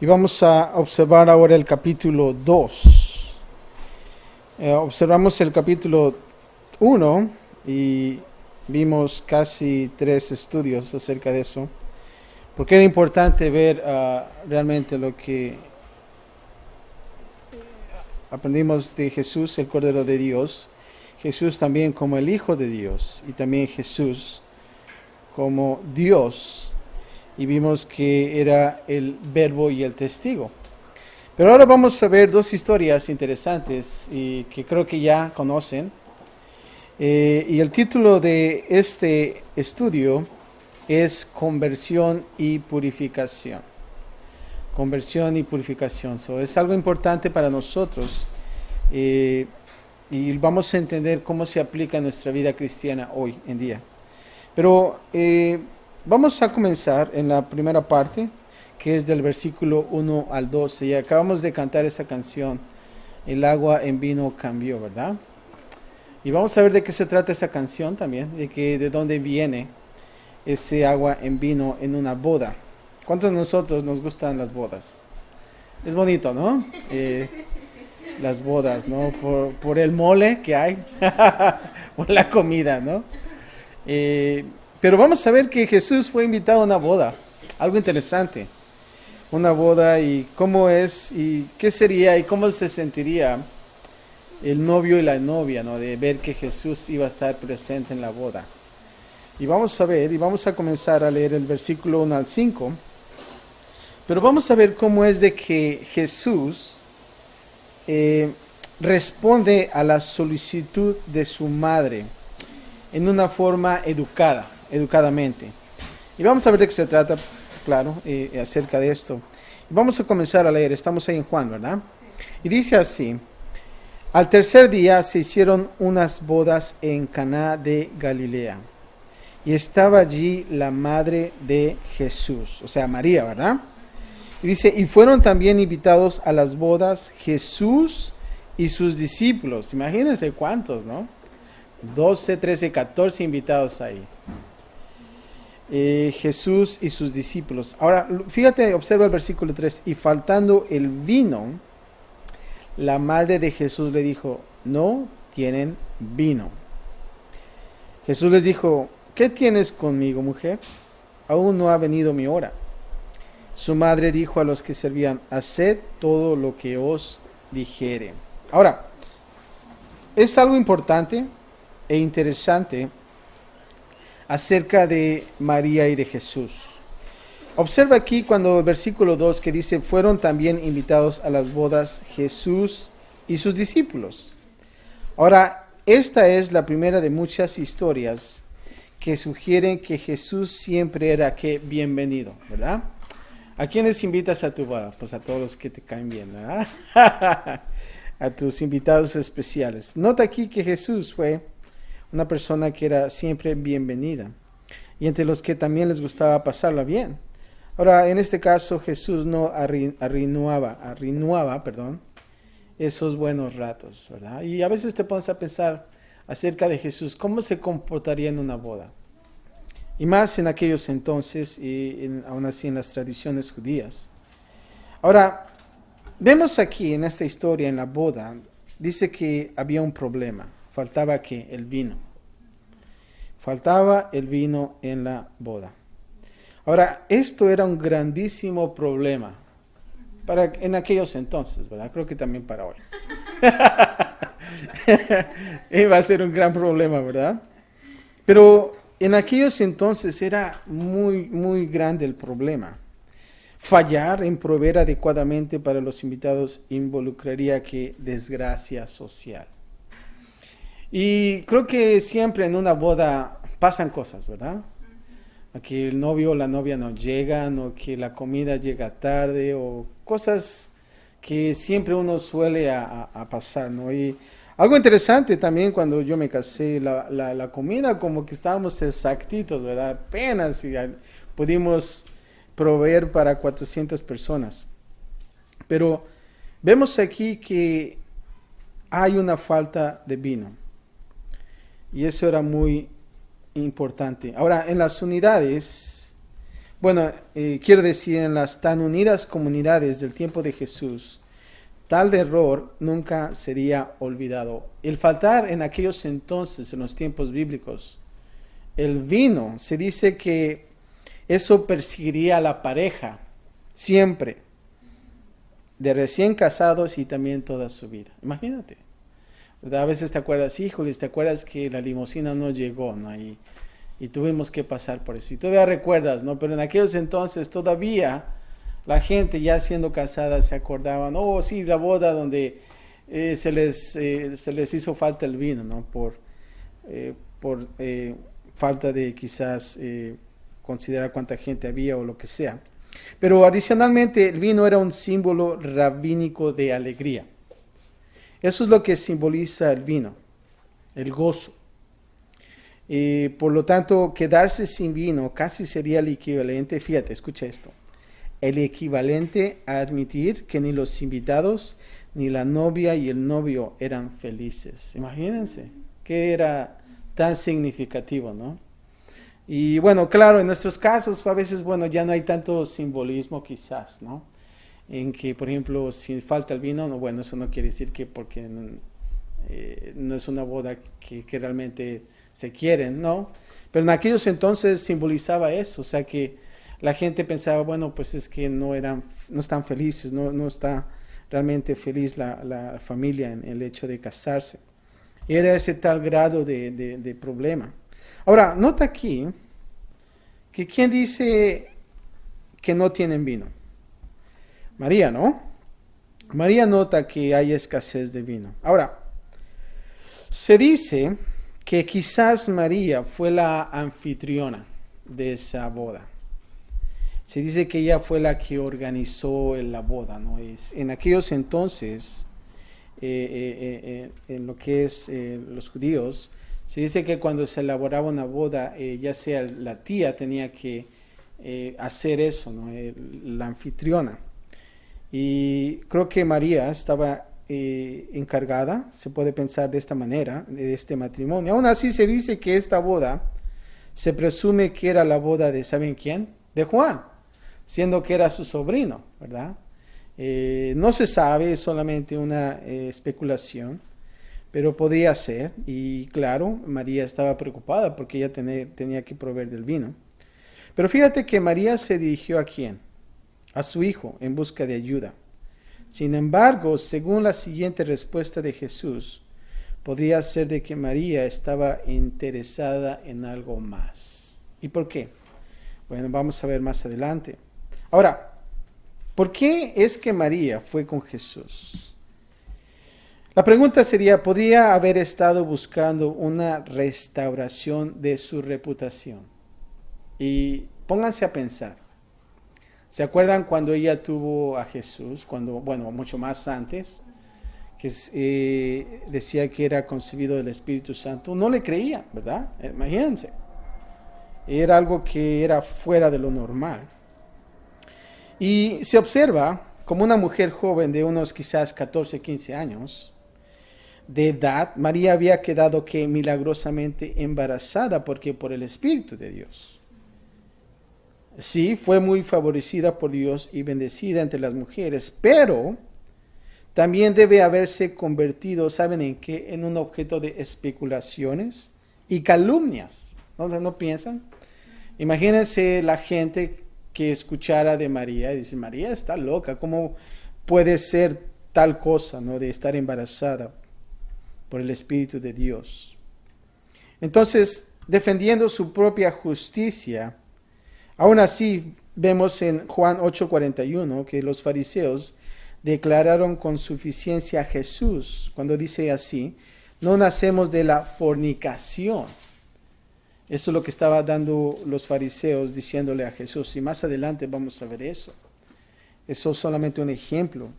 Y vamos a observar ahora el capítulo 2. Observamos el capítulo 1 y vimos casi 3 estudios acerca de eso. Porque era importante ver realmente lo que aprendimos de Jesús, el Cordero de Dios. Jesús también como el Hijo de Dios y también Jesús como Dios. Y vimos que era el verbo y el testigo. Pero ahora vamos a ver dos historias interesantes y que creo que ya conocen. Y el título de este estudio es Conversión y Purificación. Conversión y purificación. Es algo importante para nosotros y vamos a entender cómo se aplica en nuestra vida cristiana hoy en día. Pero vamos a comenzar en la primera parte, que es del versículo 1 al 12. Y acabamos de cantar esa canción, El agua en vino cambió, ¿verdad? Y vamos a ver de qué se trata esa canción también, de dónde viene ese agua en vino en una boda. ¿Cuántos de nosotros nos gustan las bodas? Es bonito, ¿no? Las bodas, ¿no? Por el mole que hay, por la comida, ¿no? Pero vamos a ver que Jesús fue invitado a una boda, algo interesante, una boda y cómo es y qué sería y cómo se sentiría el novio y la novia, ¿no? De ver que Jesús iba a estar presente en la boda. Y vamos a ver y vamos a comenzar a leer el versículo 1 al 5, pero vamos a ver cómo es de que Jesús responde a la solicitud de su madre en una forma educadamente. Y vamos a ver de qué se trata, claro, acerca de esto. Y vamos a comenzar a leer, estamos ahí en Juan, ¿verdad? Y dice así: al tercer día se hicieron unas bodas en Caná de Galilea, y estaba allí la madre de Jesús, o sea, María, ¿verdad? Y dice, y fueron también invitados a las bodas Jesús y sus discípulos. Imagínense cuántos, ¿no? 12, 13, 14 invitados ahí. Jesús y sus discípulos. Ahora, fíjate, observa el versículo 3. Y faltando el vino, la madre de Jesús le dijo, no tienen vino. Jesús les dijo, ¿qué tienes conmigo, mujer? Aún no ha venido mi hora. Su madre dijo a los que servían, haced todo lo que os dijere. Ahora, es algo importante e interesante acerca de María y de Jesús. Observa aquí cuando el versículo 2 que dice, fueron también invitados a las bodas Jesús y sus discípulos. Ahora, esta es la primera de muchas historias que sugieren que Jesús siempre era que bienvenido, ¿verdad? ¿A quiénes invitas a tu boda? Pues a todos los que te caen bien, ¿verdad? A tus invitados especiales. Nota aquí que Jesús fue una persona que era siempre bienvenida y entre los que también les gustaba pasarla bien. Ahora, en este caso, Jesús no arruinaba, esos buenos ratos, ¿verdad? Y a veces te pones a pensar acerca de Jesús, ¿cómo se comportaría en una boda? Y más en aquellos entonces, y aún así en las tradiciones judías. Ahora, vemos aquí en esta historia, en la boda, dice que había un problema. Faltaba ¿qué? El vino. Faltaba el vino en la boda. Ahora, esto era un grandísimo problema en aquellos entonces, ¿verdad? Creo que también para hoy. Iba a ser un gran problema, ¿verdad? Pero en aquellos entonces era muy, muy grande el problema. Fallar en proveer adecuadamente para los invitados involucraría que desgracia social. Y creo que siempre en una boda pasan cosas, ¿verdad? Que el novio o la novia no llegan, o que la comida llega tarde, o cosas que siempre uno suele a pasar, ¿no? Y algo interesante también cuando yo me casé, la comida como que estábamos exactitos, ¿verdad? Apenas y pudimos proveer para 400 personas. Pero vemos aquí que hay una falta de vino. Y eso era muy importante. Ahora, en las unidades Bueno, quiero decir, en las tan unidas comunidades del tiempo de Jesús, tal error nunca sería olvidado. El faltar en aquellos entonces, en los tiempos bíblicos, el vino, se dice que eso perseguiría a la pareja siempre, de recién casados y también toda su vida. Imagínate, ¿verdad? A veces te acuerdas, híjoles, te acuerdas que la limusina no llegó, ¿no? Y tuvimos que pasar por eso. Y todavía recuerdas, ¿no? Pero en aquellos entonces todavía la gente ya siendo casada se acordaban, oh sí, la boda donde se les hizo falta el vino, ¿no? Por falta de quizás considerar cuánta gente había o lo que sea. Pero adicionalmente el vino era un símbolo rabínico de alegría. Eso es lo que simboliza el vino, el gozo. Por lo tanto, quedarse sin vino casi sería el equivalente, fíjate, escucha esto, el equivalente a admitir que ni los invitados, ni la novia y el novio eran felices. Imagínense, que era tan significativo, ¿no? Y bueno, claro, en nuestros casos a veces, bueno, ya no hay tanto simbolismo quizás, ¿no? En que, por ejemplo, si falta el vino, no, bueno, eso no quiere decir que porque no es una boda que realmente se quieren, ¿no? Pero en aquellos entonces simbolizaba eso, o sea que la gente pensaba, bueno, pues es que no están felices, no está realmente feliz la familia en el hecho de casarse. Era ese tal grado de problema. Ahora, nota aquí que ¿quién dice que no tienen vino? María, ¿no? María nota que hay escasez de vino. Ahora, se dice que quizás María fue la anfitriona de esa boda. Se dice que ella fue la que organizó la boda, ¿no? En aquellos entonces, en lo que es los judíos, se dice que cuando se elaboraba una boda, ya sea la tía tenía que hacer eso, ¿no? La anfitriona. Y creo que María estaba encargada, se puede pensar de esta manera, de este matrimonio. Aún así se dice que esta boda se presume que era la boda de, ¿saben quién? De Juan, siendo que era su sobrino, ¿verdad? No se sabe, es solamente una especulación, pero podría ser. Y claro, María estaba preocupada porque ella tenía que proveer del vino. Pero fíjate que María se dirigió ¿a quién? A su hijo en busca de ayuda. Sin embargo, según la siguiente respuesta de Jesús, podría ser de que María estaba interesada en algo más. ¿Y por qué? Bueno, vamos a ver más adelante. Ahora, ¿por qué es que María fue con Jesús? La pregunta sería, ¿podría haber estado buscando una restauración de su reputación? Y pónganse a pensar. ¿Se acuerdan cuando ella tuvo a Jesús? Mucho más antes, que decía que era concebido del Espíritu Santo. No le creía, ¿verdad? Imagínense. Era algo que era fuera de lo normal. Y se observa como una mujer joven de unos quizás 14, 15 años de edad, María había quedado que milagrosamente embarazada porque por el Espíritu de Dios. Sí, fue muy favorecida por Dios y bendecida entre las mujeres, pero también debe haberse convertido, ¿saben en qué? En un objeto de especulaciones y calumnias. ¿No piensan? Imagínense la gente que escuchara de María y dice, María está loca, ¿cómo puede ser tal cosa, ¿no? De estar embarazada por el Espíritu de Dios? Entonces, defendiendo su propia justicia, aún así, vemos en Juan 8:41 que los fariseos declararon con suficiencia a Jesús cuando dice así, no nacemos de la fornicación. Eso es lo que estaba dando los fariseos diciéndole a Jesús. Y más adelante vamos a ver eso. Eso es solamente un ejemplo.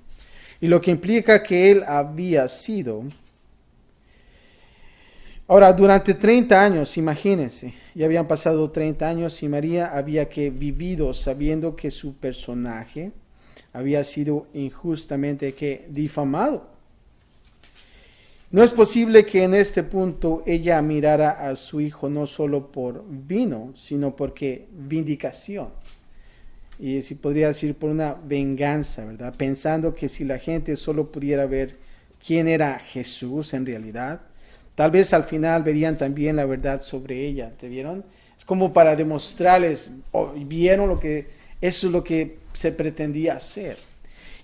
Y lo que implica que él había sido. Ahora, durante 30 años, imagínense, ya habían pasado 30 años y María había vivido sabiendo que su personaje había sido injustamente difamado. No es posible que en este punto ella mirara a su hijo no solo por vino, sino porque vindicación. y si podría decir por una venganza, ¿verdad? Pensando que si la gente solo pudiera ver quién era Jesús en realidad, tal vez al final verían también la verdad sobre ella, ¿te vieron? Es como para demostrarles, vieron lo que, eso es lo que se pretendía hacer.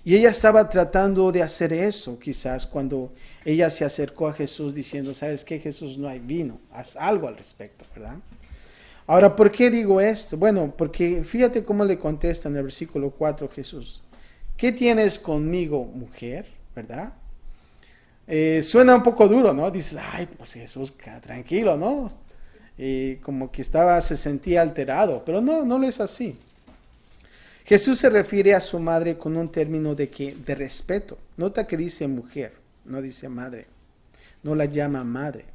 Y ella estaba tratando de hacer eso, quizás, cuando ella se acercó a Jesús diciendo, ¿sabes qué, Jesús? No hay vino, haz algo al respecto, ¿verdad? Ahora, ¿por qué digo esto? Bueno, porque fíjate cómo le contesta en el versículo 4 Jesús. ¿Qué tienes conmigo, mujer? ¿Verdad? Suena un poco duro, ¿no? Dices, ay, pues Jesús, tranquilo, ¿no? Como que se sentía alterado, pero no, no lo es así. Jesús se refiere a su madre con un término de respeto. Nota que dice mujer, no dice madre. No la llama madre.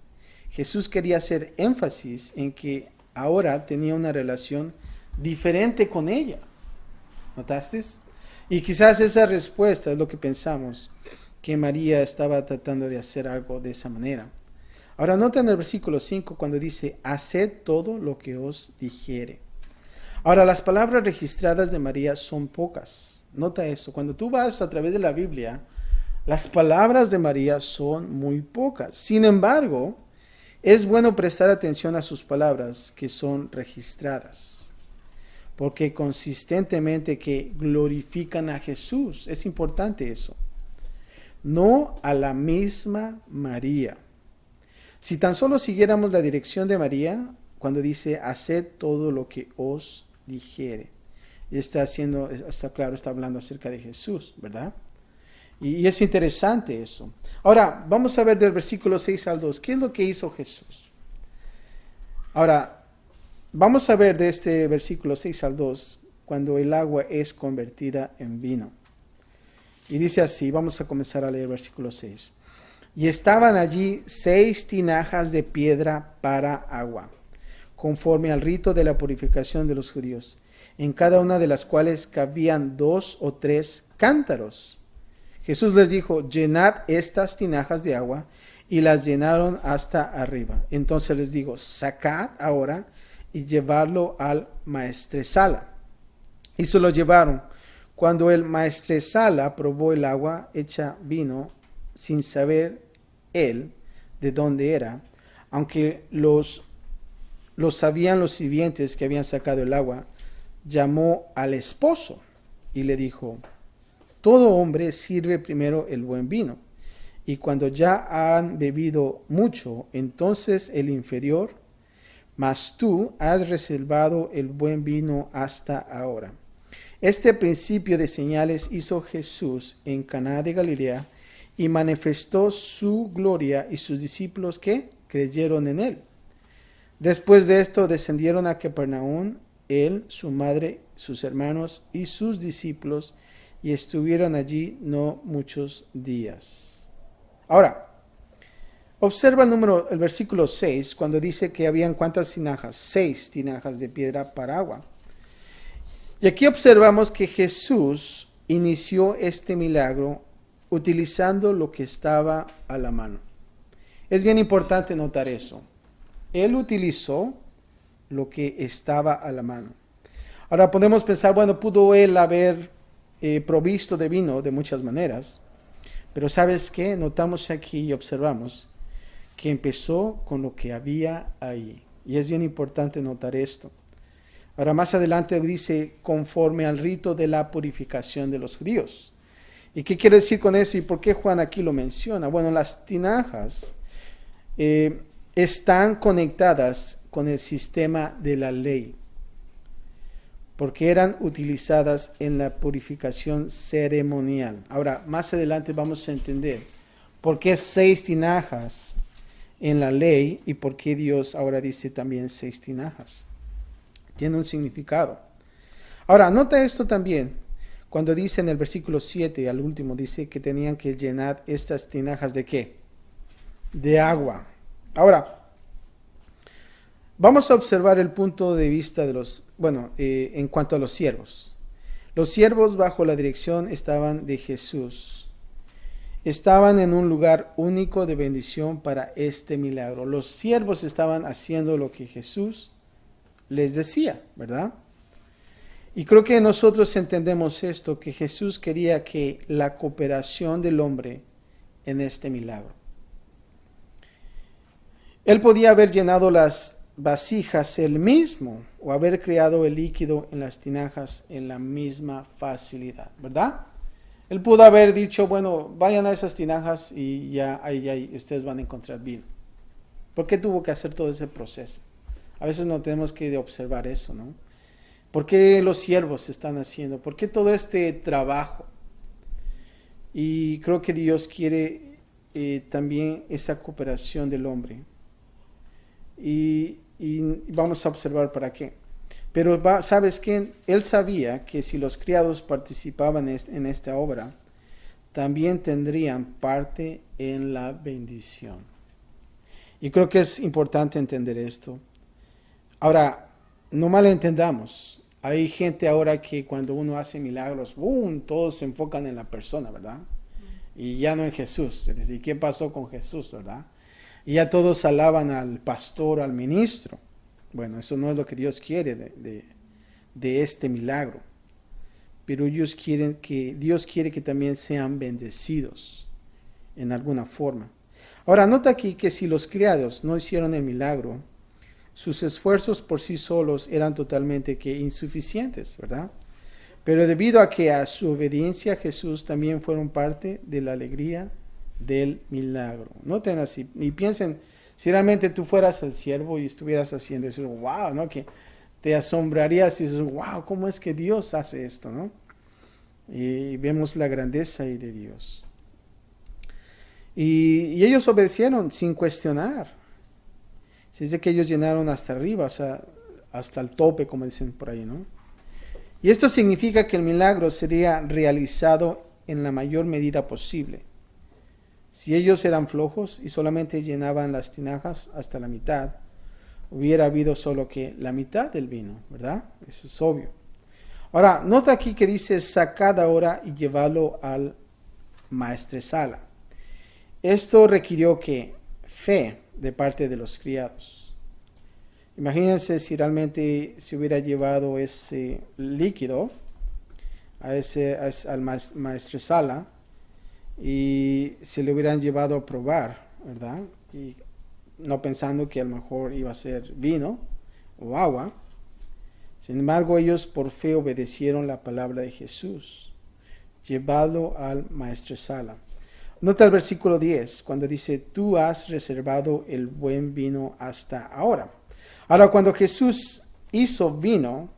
Jesús quería hacer énfasis en que ahora tenía una relación diferente con ella. ¿Notaste? Y quizás esa respuesta es lo que pensamos, que María estaba tratando de hacer algo de esa manera. Ahora nota en el versículo 5 cuando dice, haced todo lo que os dijere. Ahora las palabras registradas de María son pocas. Nota eso, cuando tú vas a través de la Biblia, las palabras de María son muy pocas. Sin embargo, es bueno prestar atención a sus palabras que son registradas, porque consistentemente que glorifican a Jesús. Es importante eso. No a la misma María. Si tan solo siguiéramos la dirección de María, cuando dice, haced todo lo que os dijere. Está claro, está hablando acerca de Jesús, ¿verdad? Y es interesante eso. Ahora, vamos a ver del versículo 6 al 2. ¿Qué es lo que hizo Jesús? Ahora, vamos a ver de este versículo 6 al 2, cuando el agua es convertida en vino. Y dice así, vamos a comenzar a leer el versículo 6. Y estaban allí 6 tinajas de piedra para agua, conforme al rito de la purificación de los judíos, en cada una de las cuales cabían 2 o 3 cántaros. Jesús les dijo, llenad estas tinajas de agua, y las llenaron hasta arriba. Entonces les digo, sacad ahora y llevarlo al maestresala. Y se lo llevaron. Cuando el maestresala probó el agua hecha vino, sin saber él de dónde era, aunque lo sabían los sirvientes que habían sacado el agua, llamó al esposo y le dijo, todo hombre sirve primero el buen vino, y cuando ya han bebido mucho, entonces el inferior, mas tú has reservado el buen vino hasta ahora. Este principio de señales hizo Jesús en Caná de Galilea, y manifestó su gloria, y sus discípulos que creyeron en él. Después de esto descendieron a Capernaum, él, su madre, sus hermanos y sus discípulos, y estuvieron allí no muchos días. Ahora, observa el versículo 6, cuando dice que habían ¿cuántas tinajas? 6 tinajas de piedra para agua. Y aquí observamos que Jesús inició este milagro utilizando lo que estaba a la mano. Es bien importante notar eso. Él utilizó lo que estaba a la mano. Ahora podemos pensar, bueno, pudo él haber provisto de vino de muchas maneras, pero ¿sabes qué? Notamos aquí y observamos que empezó con lo que había ahí. Y es bien importante notar esto. Ahora más adelante dice, conforme al rito de la purificación de los judíos. ¿Y qué quiere decir con eso? ¿Y por qué Juan aquí lo menciona? Bueno, las tinajas están conectadas con el sistema de la ley, porque eran utilizadas en la purificación ceremonial. Ahora, más adelante vamos a entender por qué 6 tinajas en la ley y por qué Dios ahora dice también 6 tinajas. Tiene un significado. Ahora, nota esto también. Cuando dice en el versículo 7, al último, dice que tenían que llenar estas tinajas ¿de qué? De agua. Ahora, vamos a observar el punto de vista de en cuanto a los siervos. Los siervos bajo la dirección de Jesús. Estaban en un lugar único de bendición para este milagro. Los siervos estaban haciendo lo que Jesús les decía, ¿verdad? Y creo que nosotros entendemos esto, que Jesús quería que la cooperación del hombre en este milagro. Él podía haber llenado las vasijas él mismo o haber creado el líquido en las tinajas en la misma facilidad, ¿verdad? Él pudo haber dicho, bueno, vayan a esas tinajas y ya ahí ustedes van a encontrar vino. ¿Por qué tuvo que hacer todo ese proceso? A veces no tenemos que observar eso, ¿no? ¿Por qué los siervos están haciendo? ¿Por qué todo este trabajo? Y creo que Dios quiere también esa cooperación del hombre. Y vamos a observar para qué. Pero ¿sabes qué? Él sabía que si los criados participaban en esta obra, también tendrían parte en la bendición. Y creo que es importante entender esto. Ahora, no malentendamos. Hay gente ahora que cuando uno hace milagros, ¡boom!, todos se enfocan en la persona, ¿verdad? Y ya no en Jesús. Es decir, ¿qué pasó con Jesús, verdad? Y ya todos alaban al pastor, al ministro. Bueno, eso no es lo que Dios quiere de este milagro. Pero Dios quiere que también sean bendecidos en alguna forma. Ahora, nota aquí que si los criados no hicieron el milagro, sus esfuerzos por sí solos eran totalmente insuficientes, ¿verdad? Pero debido a que a su obediencia a Jesús también fueron parte de la alegría del milagro. Noten así y piensen, si realmente tú fueras el siervo y estuvieras haciendo eso, wow, ¿no? Que te asombrarías y dices, wow, ¿cómo es que Dios hace esto, no? Y vemos la grandeza ahí de Dios. Y ellos obedecieron sin cuestionar. Se dice que ellos llenaron hasta arriba, o sea, hasta el tope, como dicen por ahí, ¿no? Y esto significa que el milagro sería realizado en la mayor medida posible. Si ellos eran flojos y solamente llenaban las tinajas hasta la mitad, hubiera habido solo que la mitad del vino, ¿verdad? Eso es obvio. Ahora, nota aquí que dice, sacad ahora y llevadlo al maestresala. Esto requirió que fe de parte de los criados. Imagínense si realmente se hubiera llevado ese líquido al maestresala y se le hubieran llevado a probar, ¿verdad? Y no pensando que a lo mejor iba a ser vino o agua. Sin embargo, ellos por fe obedecieron la palabra de Jesús. Llevadlo al maestresala. Nota el versículo 10, cuando dice, tú has reservado el buen vino hasta ahora. Ahora, cuando Jesús hizo vino,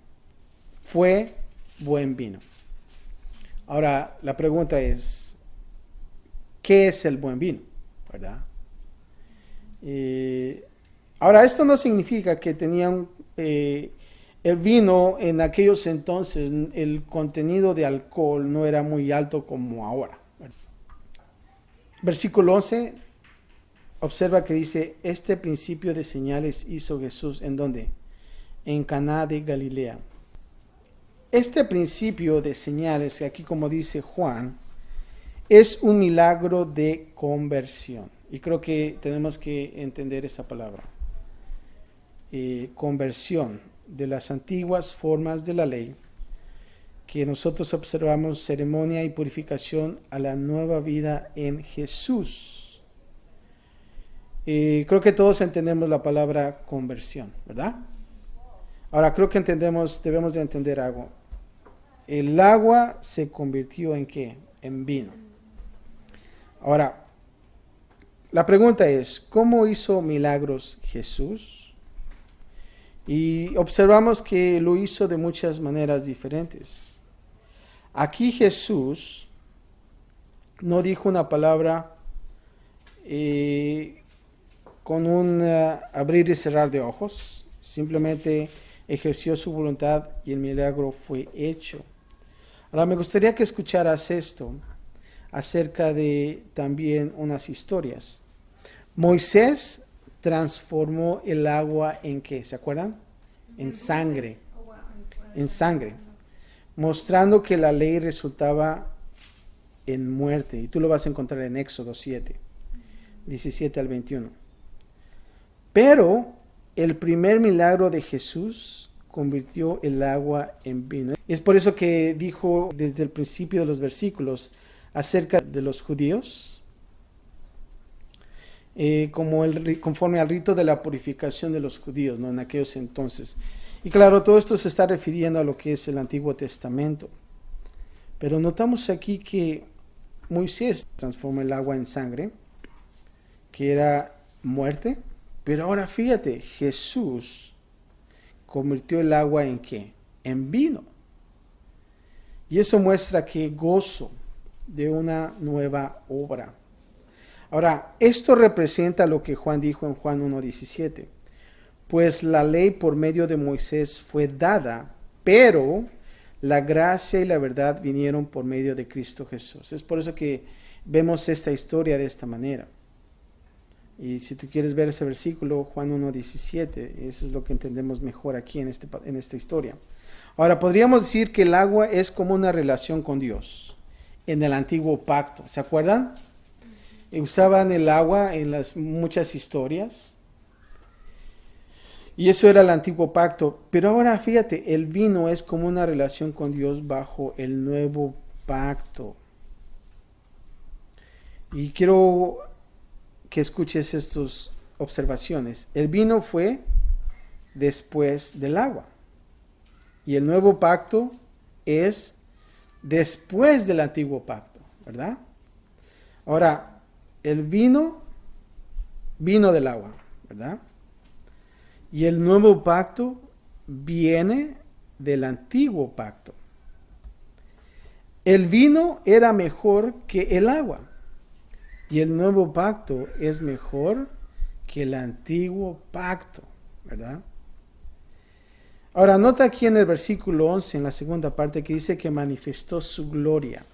fue buen vino. Ahora, la pregunta es, ¿qué es el buen vino? ¿Verdad? Ahora, esto no significa que tenían el vino en aquellos entonces, el contenido de alcohol no era muy alto como ahora. Versículo 11, observa que dice, este principio de señales hizo Jesús, ¿en dónde? En Caná de Galilea. Este principio de señales, aquí como dice Juan, es un milagro de conversión. Y creo que tenemos que entender esa palabra. Conversión de las antiguas formas de la ley, que nosotros observamos ceremonia y purificación a la nueva vida en Jesús. Creo que todos entendemos la palabra conversión, ¿verdad? Ahora creo que debemos de entender algo. El agua se convirtió ¿en qué? En vino. Ahora, la pregunta es, ¿cómo hizo milagros Jesús? Y observamos que lo hizo de muchas maneras diferentes. Aquí Jesús no dijo una palabra con un abrir y cerrar de ojos, simplemente ejerció su voluntad y el milagro fue hecho. Ahora me gustaría que escucharas esto acerca de también unas historias. Moisés transformó el agua en ¿qué? ¿Se acuerdan? En sangre. En sangre. Mostrando que la ley resultaba en muerte. Y tú lo vas a encontrar en Éxodo 7, 17 al 21. Pero el primer milagro de Jesús convirtió el agua en vino. Es por eso que dijo desde el principio de los versículos acerca de los judíos, conforme al rito de la purificación de los judíos, ¿no? En aquellos entonces. Y claro, todo esto se está refiriendo a lo que es el Antiguo Testamento. Pero notamos aquí que Moisés transforma el agua en sangre, que era muerte. Pero ahora fíjate, Jesús convirtió el agua en ¿qué? En vino. Y eso muestra que gozo de una nueva obra. Ahora, esto representa lo que Juan dijo en Juan 1:17. Pues la ley por medio de Moisés fue dada, pero la gracia y la verdad vinieron por medio de Cristo Jesús. Es por eso que vemos esta historia de esta manera. Y si tú quieres ver ese versículo, Juan 1:17, eso es lo que entendemos mejor aquí en esta historia. Ahora, podríamos decir que el agua es como una relación con Dios en el antiguo pacto. ¿Se acuerdan? Usaban el agua en las muchas historias. Y eso era el antiguo pacto. Pero ahora fíjate, el vino es como una relación con Dios bajo el nuevo pacto. Y quiero que escuches estas observaciones. El vino fue después del agua. Y el nuevo pacto es después del antiguo pacto, ¿verdad? Ahora, el vino del agua, ¿verdad? Y el nuevo pacto viene del antiguo pacto. El vino era mejor que el agua. Y el nuevo pacto es mejor que el antiguo pacto, ¿verdad? Ahora, nota aquí en el versículo 11, en la segunda parte, que dice que manifestó su gloria.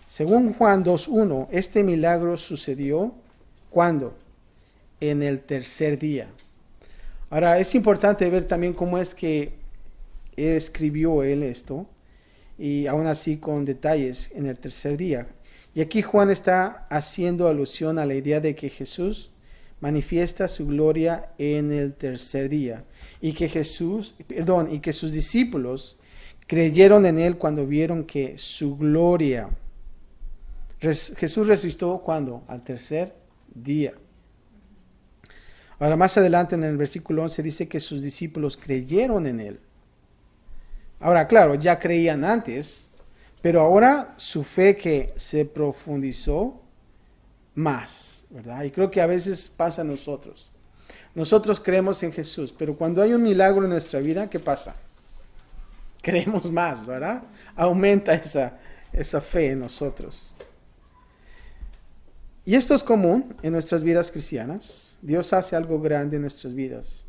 Según Juan 2:1, este milagro sucedió, ¿cuándo? En el tercer día. Ahora, es importante ver también cómo es que escribió él esto, y aún así con detalles en el tercer día. Y aquí Juan está haciendo alusión a la idea de que Jesús manifiesta su gloria en el tercer día y que sus discípulos creyeron en él cuando vieron que su gloria. Jesús resucitó ¿cuándo? Al tercer día. Ahora más adelante en el versículo 11 dice que sus discípulos creyeron en él. Ahora claro, ya creían antes, pero ahora su fe que se profundizó más, ¿verdad? Y creo que a veces pasa a nosotros. Nosotros creemos en Jesús, pero cuando hay un milagro en nuestra vida, ¿qué pasa? Creemos más, ¿verdad? Aumenta esa fe en nosotros. Y esto es común en nuestras vidas cristianas. Dios hace algo grande en nuestras vidas.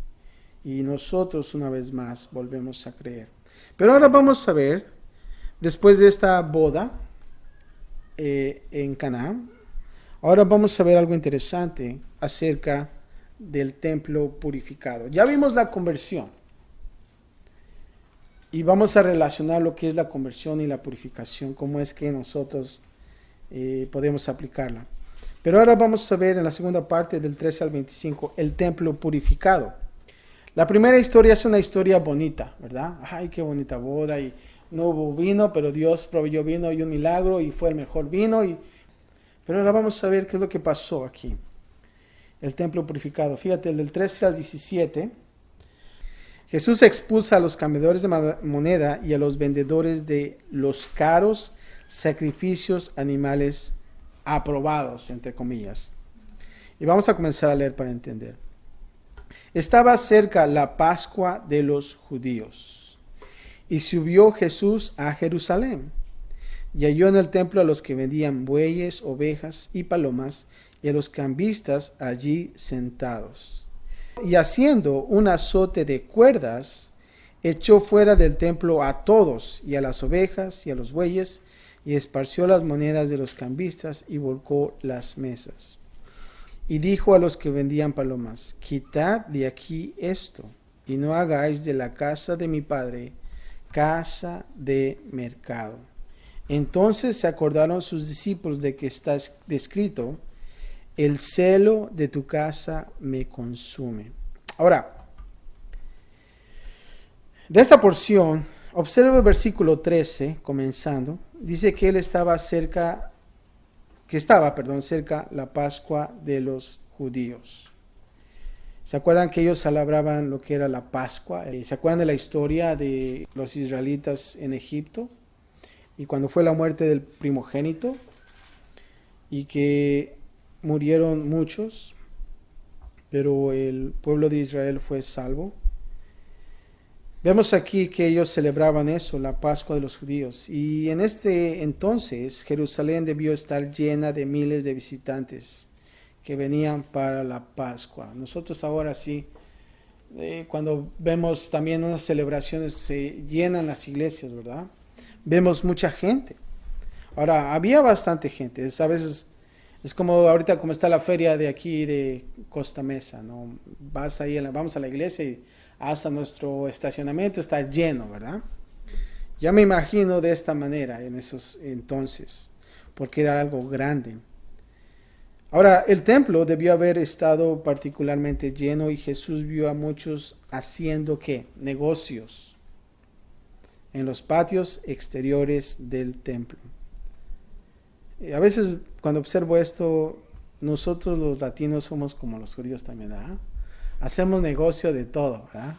Y nosotros una vez más volvemos a creer. Pero ahora vamos a ver, después de esta boda en Caná, ahora vamos a ver algo interesante acerca del templo purificado. Ya vimos la conversión. Y vamos a relacionar lo que es la conversión y la purificación, cómo es que nosotros podemos aplicarla. Pero ahora vamos a ver en la segunda parte del 13 al 25 el templo purificado. La primera historia es una historia bonita, ¿verdad? Ay, qué bonita boda y no hubo vino, pero Dios proveyó vino y un milagro y fue el mejor vino. Pero ahora vamos a ver qué es lo que pasó aquí. El templo purificado. Fíjate, del 13 al 17. Jesús expulsa a los cambiadores de moneda y a los vendedores de los caros sacrificios animales aprobados, entre comillas. Y vamos a comenzar a leer para entender. Estaba cerca la Pascua de los judíos, y subió Jesús a Jerusalén, y halló en el templo a los que vendían bueyes, ovejas y palomas, y a los cambistas allí sentados. Y haciendo un azote de cuerdas, echó fuera del templo a todos, y a las ovejas y a los bueyes, y esparció las monedas de los cambistas y volcó las mesas. Y dijo a los que vendían palomas: quitad de aquí esto, y no hagáis de la casa de mi padre casa de mercado. Entonces se acordaron sus discípulos de que está escrito: el celo de tu casa me consume. Ahora, De esta porción, observa el versículo 13, comenzando. Dice que él estaba cerca, cerca la Pascua de los judíos. ¿Se acuerdan que ellos celebraban lo que era la Pascua? ¿Se acuerdan de la historia de los israelitas en Egipto? Y cuando fue la muerte del primogénito y que murieron muchos, pero el pueblo de Israel fue salvo. Vemos aquí que ellos celebraban eso, la Pascua de los judíos. Y en este entonces Jerusalén debió estar llena de miles de visitantes que venían para la Pascua. Nosotros ahora sí, cuando vemos también unas celebraciones, se llenan las iglesias, ¿verdad? Vemos mucha gente. Ahora, había bastante gente. A veces es como ahorita como está la feria de aquí de Costa Mesa, ¿no? Vas ahí, vamos a la iglesia y hasta nuestro estacionamiento está lleno, ¿verdad? Ya me imagino de esta manera en esos entonces, porque era algo grande. Ahora, el templo debió haber estado particularmente lleno y Jesús vio a muchos haciendo ¿qué? Negocios en los patios exteriores del templo. A veces cuando observo esto, nosotros los latinos somos como los judíos también, ¿verdad? Hacemos negocio de todo, ¿verdad?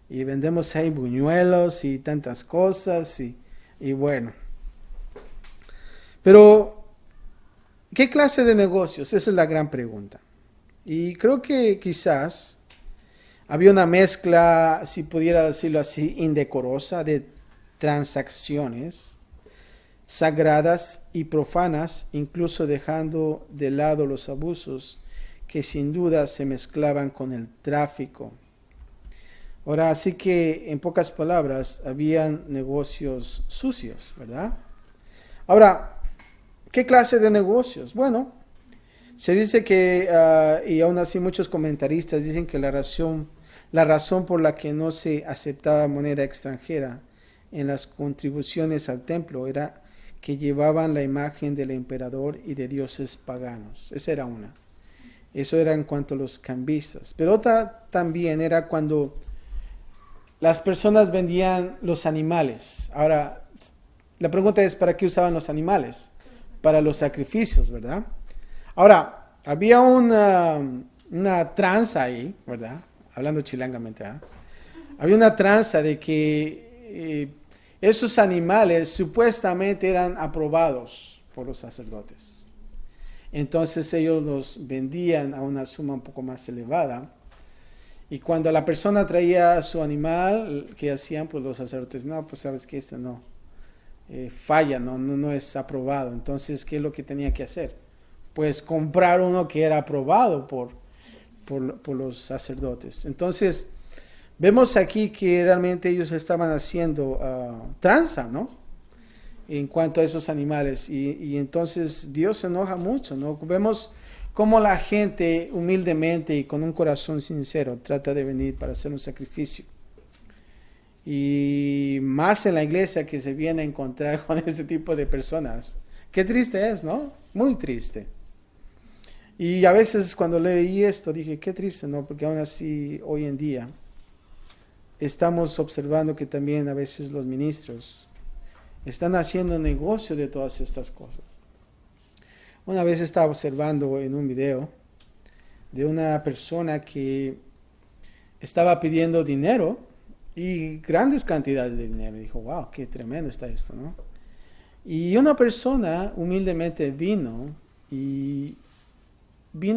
Y vendemos ahí buñuelos y tantas cosas y bueno. Pero ¿qué clase de negocios? Esa es la gran pregunta. Y creo que quizás había una mezcla, si pudiera decirlo así, indecorosa de transacciones sagradas y profanas, incluso dejando de lado los abusos que sin duda se mezclaban con el tráfico. Ahora, así que en pocas palabras, habían negocios sucios, ¿verdad? Ahora, ¿qué clase de negocios? Bueno, se dice que, y aún así muchos comentaristas dicen que la razón por la que no se aceptaba moneda extranjera en las contribuciones al templo era que llevaban la imagen del emperador y de dioses paganos. Esa era una. Eso era en cuanto a los cambistas. Pero otra también era cuando las personas vendían los animales. Ahora, la pregunta es, ¿para qué usaban los animales? Para los sacrificios, ¿verdad? Ahora, había una tranza ahí, ¿verdad? Hablando chilangamente, ¿verdad? Había una tranza de que esos animales supuestamente eran aprobados por los sacerdotes. Entonces ellos los vendían a una suma un poco más elevada. Y cuando la persona traía su animal, ¿qué hacían? Pues los sacerdotes, no, pues sabes que este no. Falla, no es aprobado. Entonces, ¿qué es lo que tenía que hacer? Pues comprar uno que era aprobado por los sacerdotes. Entonces, vemos aquí que realmente ellos estaban haciendo tranza, ¿no? En cuanto a esos animales. Y entonces Dios se enoja mucho, ¿no? Vemos cómo la gente humildemente y con un corazón sincero trata de venir para hacer un sacrificio. Y más en la iglesia que se viene a encontrar con este tipo de personas. Qué triste es, ¿no? Muy triste. Y a veces cuando leí esto dije, qué triste, ¿no? Porque aún así hoy en día estamos observando que también a veces los ministros están haciendo negocio de todas estas cosas. Una vez estaba observando en un video de una persona que estaba pidiendo dinero y grandes cantidades de dinero. Y dijo, wow, qué tremendo está esto, ¿no? Y una persona humildemente vino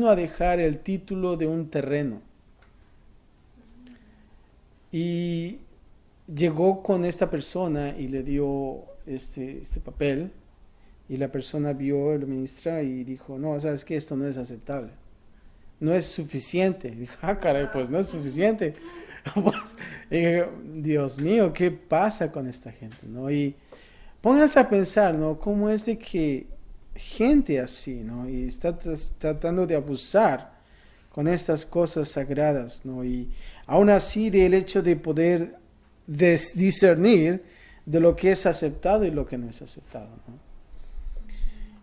a dejar el título de un terreno. Y llegó con esta persona y le dio este papel. Y la persona vio, el ministra, y dijo, no, sabes que esto no es aceptable. No es suficiente. Y dijo, caray, pues no es suficiente. Pues, Dios mío, ¿qué pasa con esta gente? ¿No? Y pónganse a pensar, ¿no? Cómo es de que gente así, ¿no? Y está tratando de abusar con estas cosas sagradas, ¿no? Y aún así del hecho de poder discernir de lo que es aceptado y lo que no es aceptado, ¿no?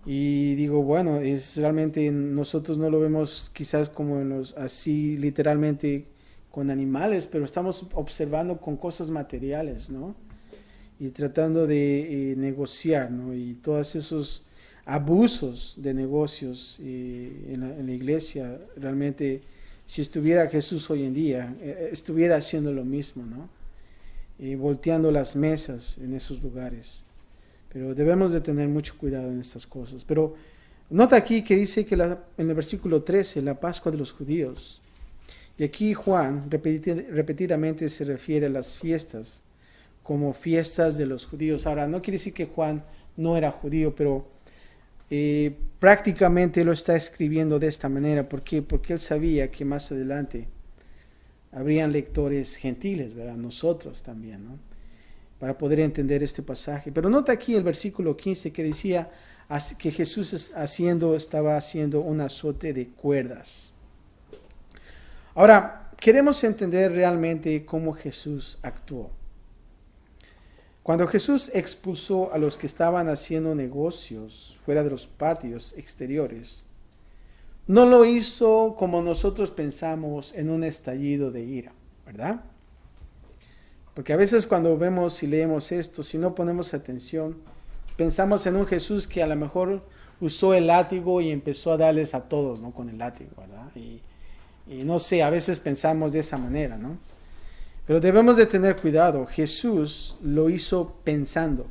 Y digo, bueno, es realmente nosotros no lo vemos quizás como así literalmente con animales, pero estamos observando con cosas materiales, ¿no? Y tratando de negociar, ¿no? Y todos esos abusos de negocios en la iglesia, realmente, si estuviera Jesús hoy en día, estuviera haciendo lo mismo, ¿no? Y volteando las mesas en esos lugares. Pero debemos de tener mucho cuidado en estas cosas. Pero nota aquí que dice que en el versículo 13, la Pascua de los judíos. Y aquí Juan repetidamente se refiere a las fiestas como fiestas de los judíos. Ahora, no quiere decir que Juan no era judío, pero prácticamente lo está escribiendo de esta manera. ¿Por qué? Porque él sabía que más adelante habrían lectores gentiles, ¿verdad? Nosotros también, ¿no? Para poder entender este pasaje. Pero nota aquí el versículo 15 que decía que Jesús estaba haciendo un azote de cuerdas. Ahora, queremos entender realmente cómo Jesús actuó. Cuando Jesús expulsó a los que estaban haciendo negocios fuera de los patios exteriores, no lo hizo como nosotros pensamos en un estallido de ira, ¿verdad? Porque a veces cuando vemos y leemos esto, si no ponemos atención, pensamos en un Jesús que a lo mejor usó el látigo y empezó a darles a todos, ¿no? Con el látigo, ¿verdad? Y no sé, a veces pensamos de esa manera, ¿no? Pero debemos de tener cuidado. Jesús lo hizo pensando.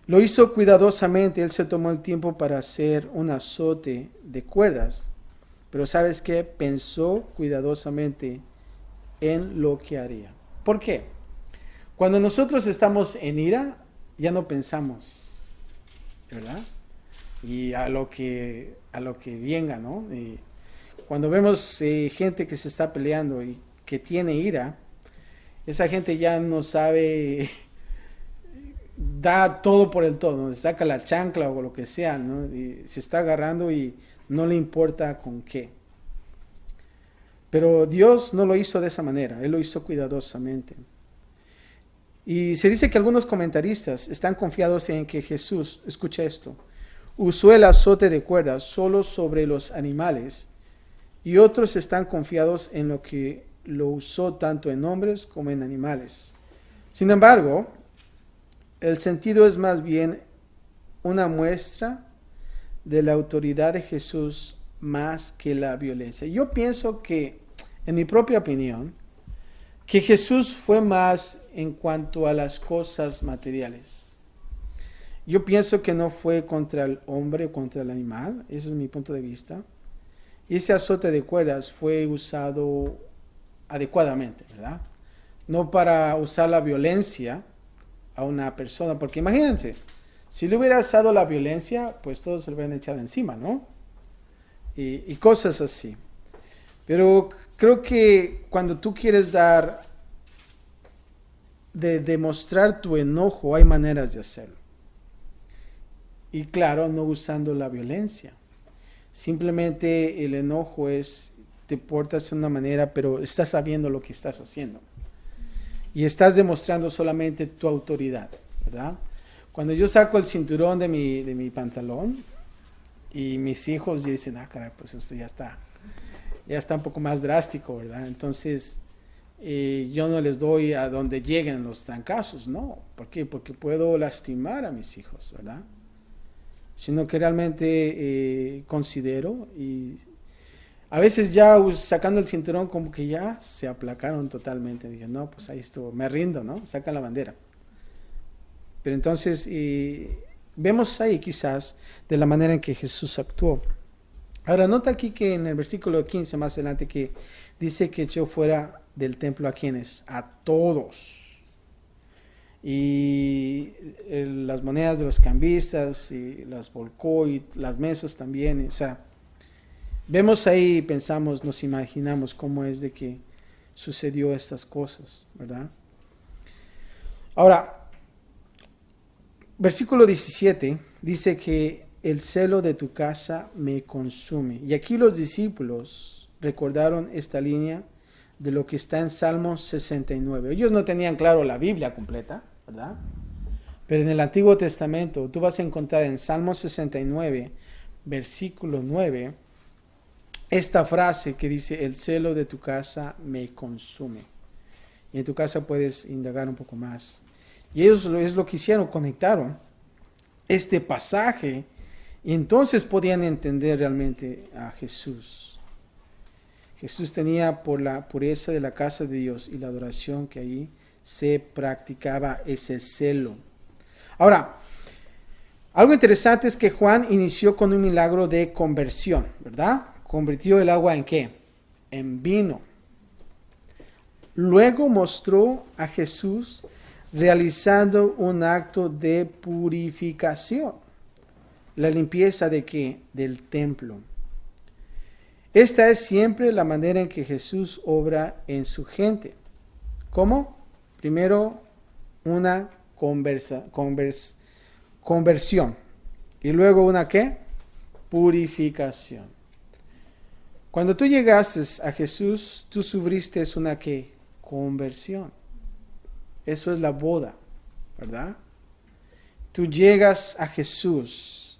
Lo hizo cuidadosamente. Él se tomó el tiempo para hacer un azote de cuerdas. Pero ¿sabes qué? Pensó cuidadosamente en lo que haría. ¿Por qué? Cuando nosotros estamos en ira, ya no pensamos, ¿verdad? Y a lo que venga, ¿no? Y cuando vemos gente que se está peleando y que tiene ira, esa gente ya no sabe, da todo por el todo, ¿no? Saca la chancla o lo que sea, ¿no? Y se está agarrando y no le importa con qué. Pero Dios no lo hizo de esa manera, Él lo hizo cuidadosamente. Y se dice que algunos comentaristas están confiados en que Jesús, escucha esto, usó el azote de cuerdas solo sobre los animales, y otros están confiados en lo que lo usó tanto en hombres como en animales. Sin embargo, el sentido es más bien una muestra de la autoridad de Jesús más que la violencia. Yo pienso que, en mi propia opinión, que Jesús fue más en cuanto a las cosas materiales. Yo pienso que no fue contra el hombre o contra el animal, ese es mi punto de vista. Ese azote de cuerdas fue usado adecuadamente, ¿verdad? No para usar la violencia a una persona, porque imagínense, si le hubiera usado la violencia, pues todos se lo hubieran echado encima, ¿no? Y cosas así. Pero creo que cuando tú quieres demostrar tu enojo, hay maneras de hacerlo. Y claro, no usando la violencia. Simplemente el enojo te portas de una manera, pero estás sabiendo lo que estás haciendo. Y estás demostrando solamente tu autoridad, ¿verdad? Cuando yo saco el cinturón de mi pantalón y mis hijos dicen, caray, pues esto ya está un poco más drástico, ¿verdad? Entonces, yo no les doy a donde lleguen los trancazos, no. ¿Por qué? Porque puedo lastimar a mis hijos, ¿verdad? Sino que realmente considero, y a veces ya sacando el cinturón como que ya se aplacaron totalmente. Dije, no, pues ahí estuvo, me rindo, ¿no? Sacan la bandera. Pero entonces vemos ahí quizás de la manera en que Jesús actuó. Ahora nota aquí que en el versículo 15 más adelante que dice que echó fuera del templo a quienes, a todos. Y las monedas de los cambistas y las volcó y las mesas también. O sea, vemos ahí, pensamos, nos imaginamos cómo es de que sucedió estas cosas, ¿verdad? Ahora, versículo 17 dice que el celo de tu casa me consume. Y aquí los discípulos recordaron esta línea de lo que está en Salmo 69. Ellos no tenían claro la Biblia completa, ¿verdad? Pero en el Antiguo Testamento tú vas a encontrar en Salmo 69, versículo 9, esta frase que dice, el celo de tu casa me consume. Y en tu casa puedes indagar un poco más. Y ellos es lo que hicieron, conectaron este pasaje y entonces podían entender realmente a Jesús. Jesús tenía por la pureza de la casa de Dios y la adoración que allí se practicaba ese celo. Ahora, algo interesante es que Juan inició con un milagro de conversión, ¿verdad? Convirtió el agua ¿en qué? En vino. Luego mostró a Jesús realizando un acto de purificación. La limpieza ¿de qué? Del templo. Esta es siempre la manera en que Jesús obra en su gente. ¿Cómo? Primero una conversión. Y luego una ¿qué? Purificación. Cuando tú llegaste a Jesús, tú sufriste una ¿qué? Conversión. Eso es la boda, ¿verdad? Tú llegas a Jesús,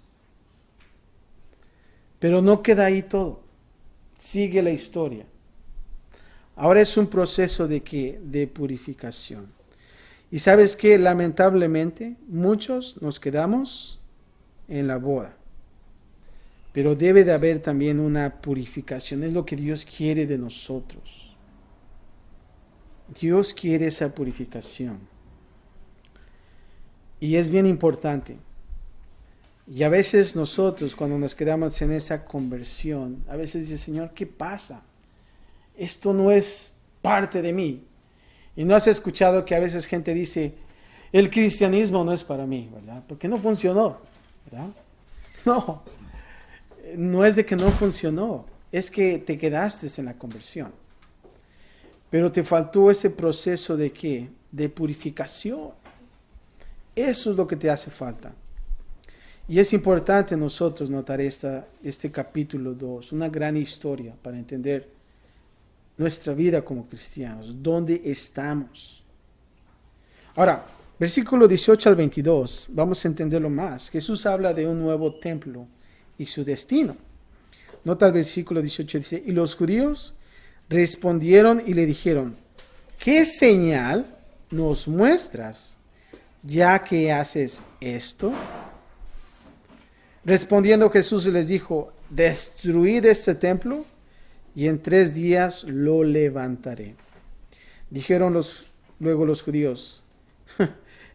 pero no queda ahí todo. Sigue la historia. Ahora es un proceso de ¿qué? De purificación. Y sabes que lamentablemente muchos nos quedamos en la boda. Pero debe de haber también una purificación. Es lo que Dios quiere de nosotros. Dios quiere esa purificación. Y es bien importante. Y a veces nosotros, cuando nos quedamos en esa conversión, a veces dice, Señor, ¿qué pasa? Esto no es parte de mí. Y no has escuchado que a veces gente dice, el cristianismo no es para mí, ¿verdad? Porque no funcionó, ¿verdad? No es de que no funcionó, es que te quedaste en la conversión. Pero te faltó ese proceso de ¿qué? De purificación. Eso es lo que te hace falta. Y es importante nosotros notar este capítulo 2, una gran historia para entender nuestra vida como cristianos, dónde estamos. Ahora, versículo 18 al 22, vamos a entenderlo más. Jesús habla de un nuevo templo y su destino. Nota el versículo 18, dice, y los judíos respondieron y le dijeron, ¿qué señal nos muestras ya que haces esto? Respondiendo Jesús les dijo, destruid este templo y en 3 días lo levantaré. Dijeron luego los judíos,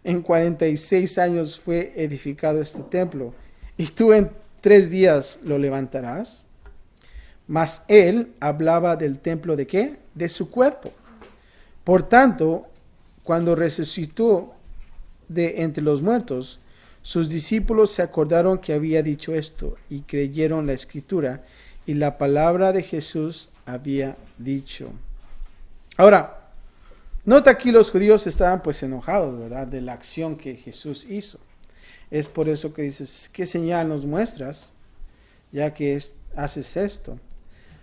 en 46 años fue edificado este templo y tú en 3 días lo levantarás. Mas él hablaba del templo ¿de qué? De su cuerpo. Por tanto, cuando resucitó de entre los muertos, sus discípulos se acordaron que había dicho esto y creyeron la escritura y la palabra de Jesús había dicho. Ahora, nota aquí los judíos estaban pues enojados, ¿verdad? De la acción que Jesús hizo. Es por eso que dices, ¿qué señal nos muestras ya que haces esto?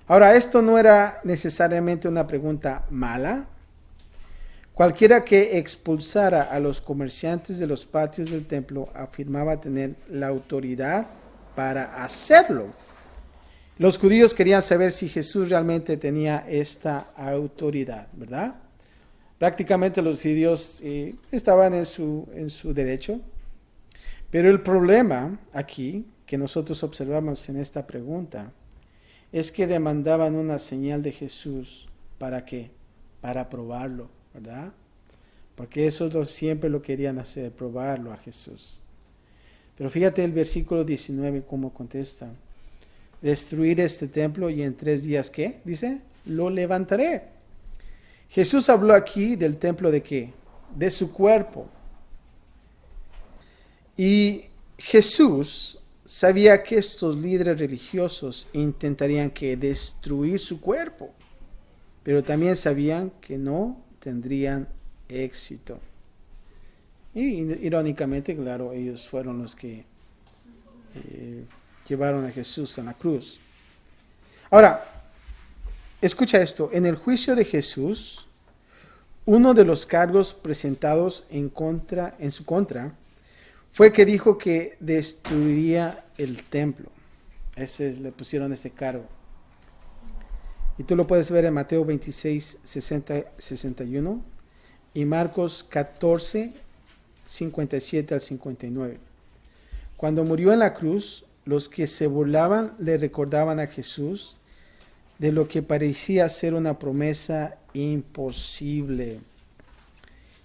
Ahora, esto no era necesariamente una pregunta mala. Cualquiera que expulsara a los comerciantes de los patios del templo afirmaba tener la autoridad para hacerlo. Los judíos querían saber si Jesús realmente tenía esta autoridad, ¿verdad? Prácticamente los judíos estaban en su derecho. Pero el problema aquí que nosotros observamos en esta pregunta es que demandaban una señal de Jesús. ¿Para qué? Para probarlo, ¿verdad? Porque eso siempre lo querían hacer, probarlo a Jesús. Pero fíjate el versículo 19 cómo contesta. Destruir este templo y en 3 días, ¿qué? Dice, lo levantaré. Jesús habló aquí del templo ¿de qué? De su cuerpo. Y Jesús sabía que estos líderes religiosos intentarían que destruir su cuerpo, pero también sabían que no tendrían éxito. Y irónicamente, claro, ellos fueron los que llevaron a Jesús a la cruz. Ahora, escucha esto, en el juicio de Jesús, uno de los cargos presentados en su contra fue que dijo que destruiría el templo. Le pusieron ese cargo. Y tú lo puedes ver en Mateo 26, 61 y Marcos 14, 57 al 59. Cuando murió en la cruz, los que se burlaban le recordaban a Jesús de lo que parecía ser una promesa imposible.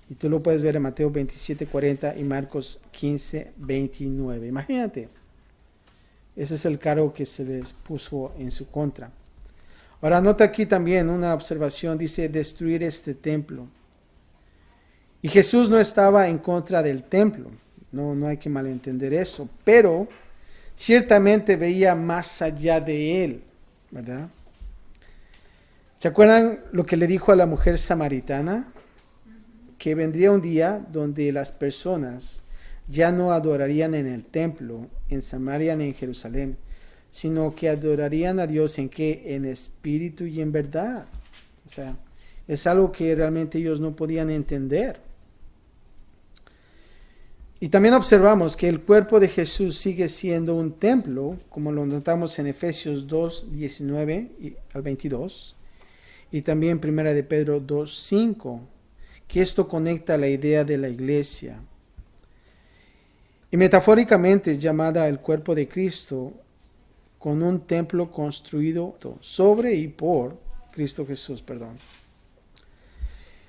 Y tú lo puedes ver en Mateo 27, 40 y Marcos 15, 29. Imagínate, ese es el cargo que se les puso en su contra. Ahora nota aquí también una observación, dice destruir este templo. Y Jesús no estaba en contra del templo, no hay que malentender eso, pero ciertamente veía más allá de él, ¿verdad? ¿Se acuerdan lo que le dijo a la mujer samaritana? Que vendría un día donde las personas ya no adorarían en el templo, en Samaria ni en Jerusalén, sino que adorarían a Dios en qué, en espíritu y en verdad. O sea, es algo que realmente ellos no podían entender. Y también observamos que el cuerpo de Jesús sigue siendo un templo, como lo notamos en Efesios 2, 19 al 22, y también 1 de Pedro 2, 5, que esto conecta la idea de la iglesia. Y metafóricamente es llamada el cuerpo de Cristo, con un templo construido sobre y por Cristo Jesús,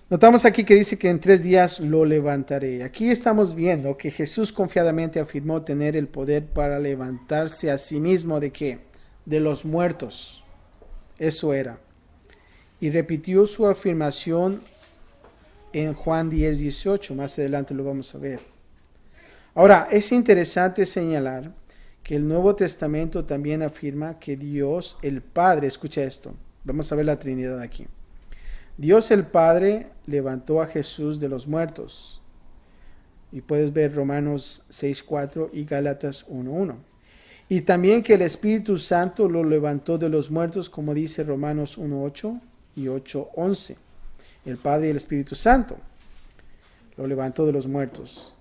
Notamos aquí que dice que en 3 días lo levantaré. Aquí estamos viendo que Jesús confiadamente afirmó tener el poder para levantarse a sí mismo ¿de qué? De los muertos. Eso era. Y repitió su afirmación en Juan 10, 18. Más adelante lo vamos a ver. Ahora, es interesante señalar que el Nuevo Testamento también afirma que Dios el Padre, escucha esto, vamos a ver la Trinidad aquí. Dios el Padre levantó a Jesús de los muertos. Y puedes ver Romanos 6:4 y Gálatas 1:1. Y también que el Espíritu Santo lo levantó de los muertos, como dice Romanos 1:8 y 8:11. El Padre y el Espíritu Santo lo levantó de los muertos.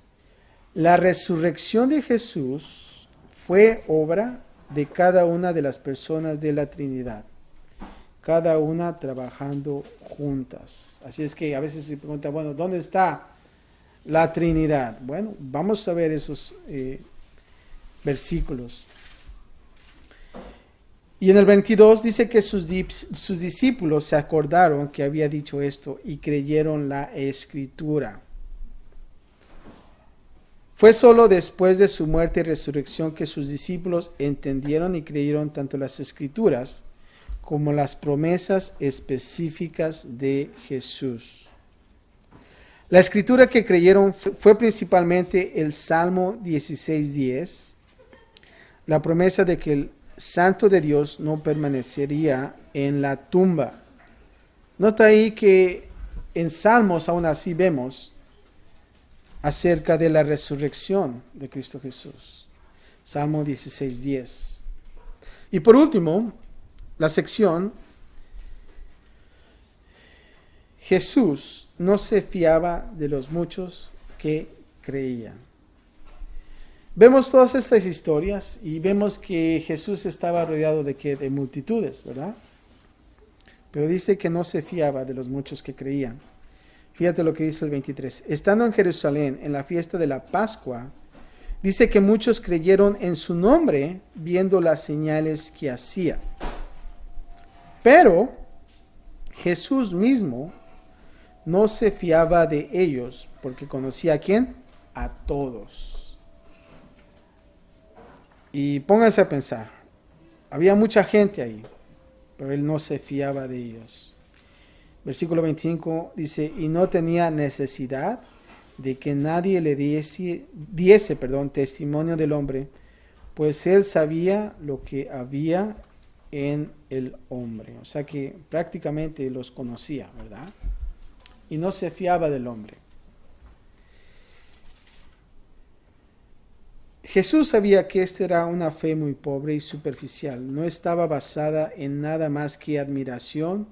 La resurrección de Jesús fue obra de cada una de las personas de la Trinidad, cada una trabajando juntas. Así es que a veces se pregunta, bueno, ¿dónde está la Trinidad? Bueno, vamos a ver esos versículos. Y en el 22 dice que sus discípulos se acordaron que había dicho esto y creyeron la Escritura. Fue solo después de su muerte y resurrección que sus discípulos entendieron y creyeron tanto las Escrituras como las promesas específicas de Jesús. La escritura que creyeron fue principalmente el Salmo 16:10, la promesa de que el Santo de Dios no permanecería en la tumba. Nota ahí que en Salmos aún así vemos acerca de la resurrección de Cristo Jesús. Salmo 16:10. Y por último, la sección, Jesús no se fiaba de los muchos que creían. Vemos todas estas historias y vemos que Jesús estaba rodeado de ¿qué? De multitudes, ¿verdad? Pero dice que no se fiaba de los muchos que creían. Fíjate lo que dice el 23. Estando en Jerusalén en la fiesta de la Pascua, dice que muchos creyeron en su nombre viendo las señales que hacía. Pero Jesús mismo no se fiaba de ellos porque conocía a ¿quién? A todos. Y pónganse a pensar, había mucha gente ahí, pero él no se fiaba de ellos. Versículo 25 dice, y no tenía necesidad de que nadie le diese testimonio del hombre, pues él sabía lo que había en el hombre. O sea que prácticamente los conocía, ¿verdad? Y no se fiaba del hombre. Jesús sabía que esta era una fe muy pobre y superficial. No estaba basada en nada más que admiración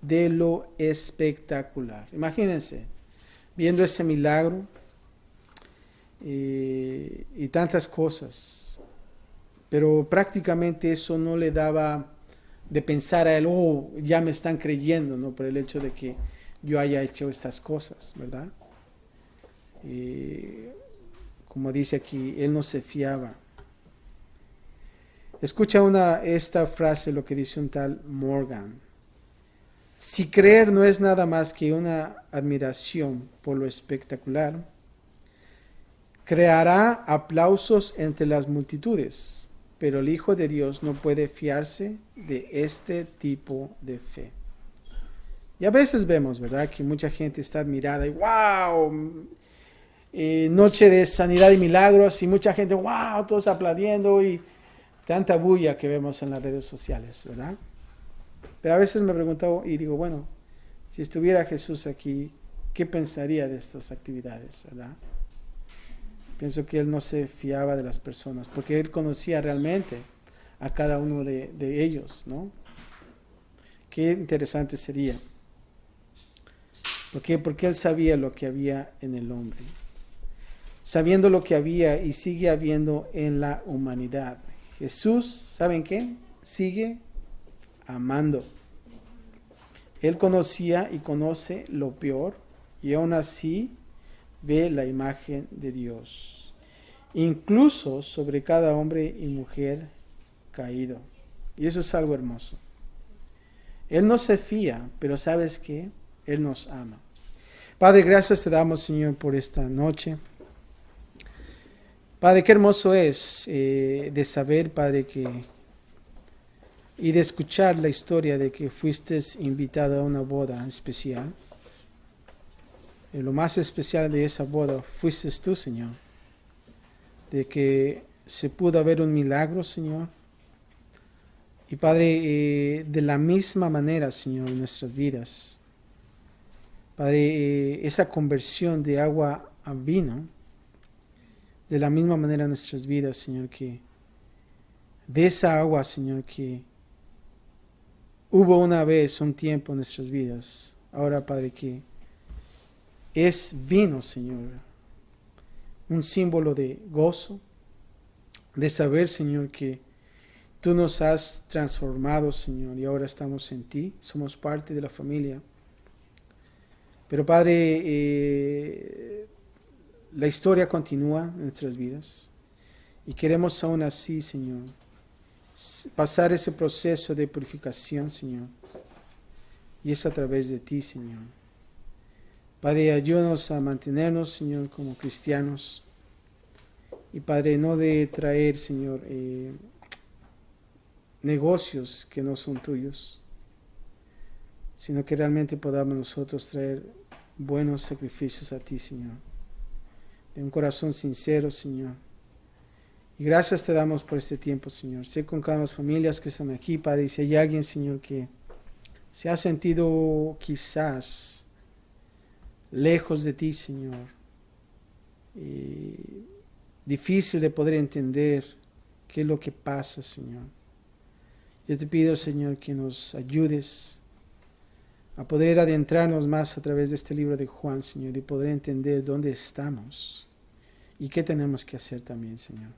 de lo espectacular. Imagínense, viendo ese milagro y tantas cosas, pero prácticamente eso no le daba de pensar a él, oh, ya me están creyendo, ¿no? Por el hecho de que yo haya hecho estas cosas, ¿verdad? Como dice aquí, él no se fiaba. Escucha esta frase, lo que dice un tal Morgan. Si creer no es nada más que una admiración por lo espectacular, creará aplausos entre las multitudes, pero el Hijo de Dios no puede fiarse de este tipo de fe. Y a veces vemos, ¿verdad?, que mucha gente está admirada y ¡wow! Noche de sanidad y milagros y mucha gente, ¡wow!, todos aplaudiendo y tanta bulla que vemos en las redes sociales, ¿verdad? Pero a veces me pregunto y digo, bueno, si estuviera Jesús aquí, ¿qué pensaría de estas actividades, verdad? Pienso que él no se fiaba de las personas, porque él conocía realmente a cada uno de ellos, ¿no? Qué interesante sería. ¿Por qué? Porque él sabía lo que había en el hombre. Sabiendo lo que había y sigue habiendo en la humanidad. Jesús, ¿saben qué? Sigue amando. Él conocía y conoce lo peor y aún así ve la imagen de Dios, incluso sobre cada hombre y mujer caído. Y eso es algo hermoso. Él no se fía, pero ¿sabes qué? Él nos ama. Padre, gracias te damos, Señor, por esta noche. Padre, qué hermoso es de saber, Padre, y de escuchar la historia de que fuiste invitado a una boda especial. Y lo más especial de esa boda fuiste tú, Señor. De que se pudo ver un milagro, Señor. Y Padre, de la misma manera, Señor, en nuestras vidas. Padre, esa conversión de agua a vino, de la misma manera en nuestras vidas, Señor, que de esa agua, Señor, que hubo una vez, un tiempo en nuestras vidas, ahora, Padre, que es vino, Señor, un símbolo de gozo, de saber, Señor, que tú nos has transformado, Señor, y ahora estamos en ti, somos parte de la familia. Pero, Padre, la historia continúa en nuestras vidas y queremos aún así, Señor, pasar ese proceso de purificación, Señor, y es a través de ti, Señor. Padre, ayúdanos a mantenernos, Señor, como cristianos. Y Padre, no de traer, Señor, negocios que no son tuyos, sino que realmente podamos nosotros traer buenos sacrificios a ti, Señor. De un corazón sincero, Señor. Y gracias te damos por este tiempo, Señor. Sé con cada una de las familias que están aquí, Padre, y si hay alguien, Señor, que se ha sentido quizás lejos de ti, Señor, y difícil de poder entender qué es lo que pasa, Señor. Yo te pido, Señor, que nos ayudes a poder adentrarnos más a través de este libro de Juan, Señor, y poder entender dónde estamos y qué tenemos que hacer también, Señor.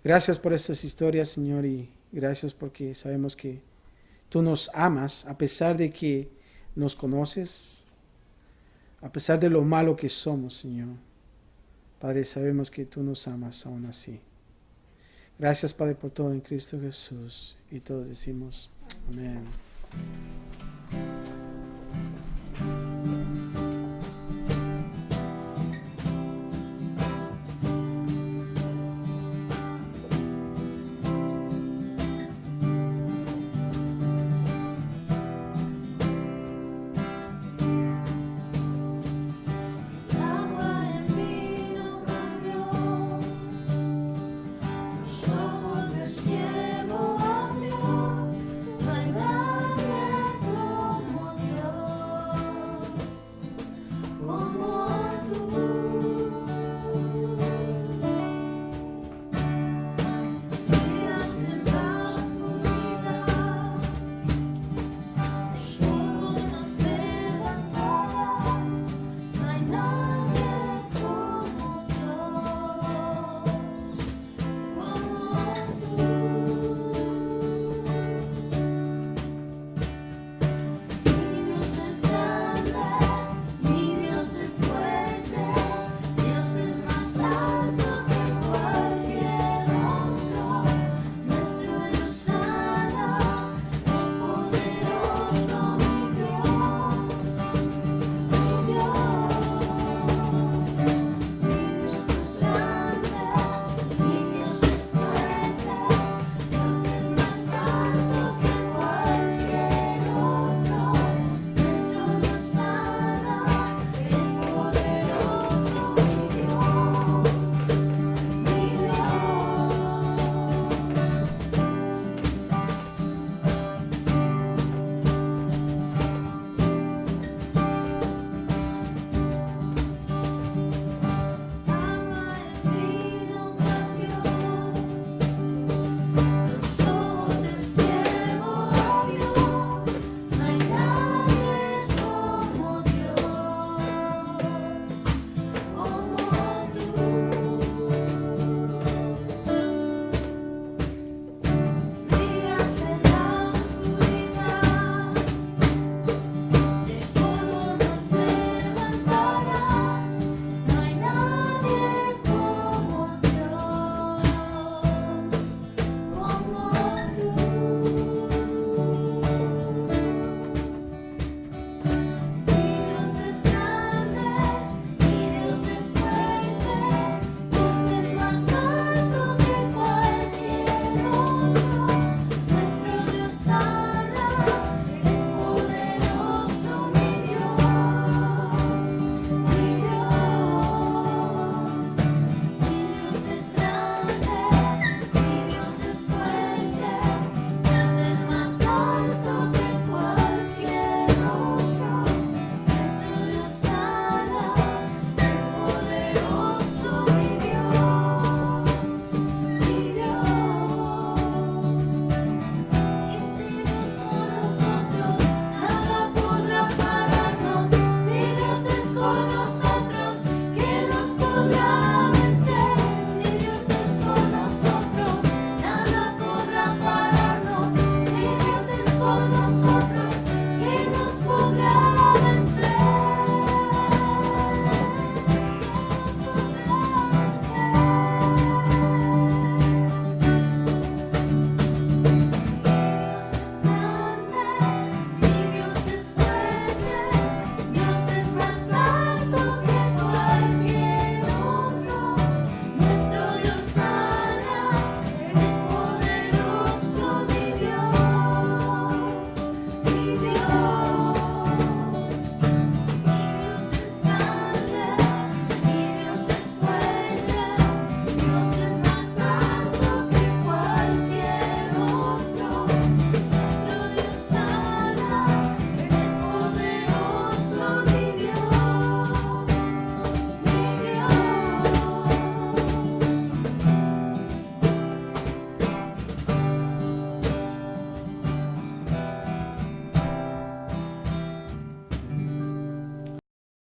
Gracias por estas historias, Señor, y gracias porque sabemos que tú nos amas a pesar de que nos conoces, a pesar de lo malo que somos, Señor. Padre, sabemos que tú nos amas aún así. Gracias, Padre, por todo en Cristo Jesús. Y todos decimos amén.